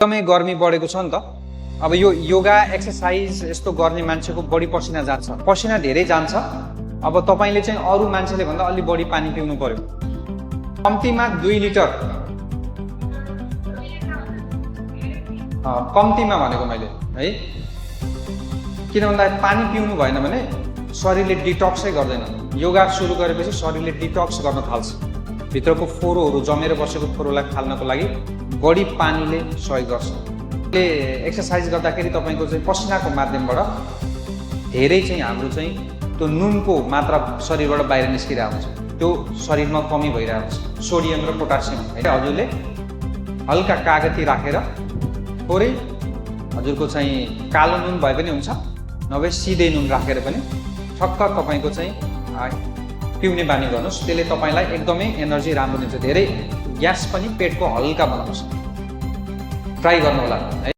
एकदमै गर्मी बढेको छ नि त। अब यो योगा एक्सरसाइज यस्तो गर्ने मान्छेको बढी पसिना जान्छ, पसिना धेरै जान्छ। अब तपाईँले चाहिँ अरू मान्छेले भन्दा अलि बढी पानी पिउनु पर्यो। कम्तीमा 2 लिटर, कम्तीमा भनेको मैले है। किन भन्दा पानी पिउनु भएन भने शरीरले डिटक्सै गर्दैन। योगा सुरु गरेपछि शरीरले डिटक्स गर्न थाल्छ। भित्रको फोरोहरू जमेर बसेको फोरोलाई फाल्नको लागि बढी पानीले सहयोग गर्छ। एक्सरसाइज गर्दाखेरि तपाईँको चाहिँ पसिनाको माध्यमबाट धेरै चाहिँ हाम्रो चाहिँ त्यो नुनको मात्रा शरीरबाट बाहिर निस्किरहेको हुन्छ, त्यो शरीरमा कमी भइरहेको हुन्छ, सोडियम र पोटासियम है। हजुरले हल्का कागती राखेर थोरै हजुरको चाहिँ कालो नुन भए पनि हुन्छ, नभए सिधै नुन राखेर पनि ठक्क तपाईँको चाहिँ पिउने बानी गर्नुहोस्। त्यसले तपाईँलाई एकदमै एनर्जी राम्रो दिन्छ। धेरै ग्यास पनि पेटको हल्का बनाउँछ। ट्राई गर्नु होला है।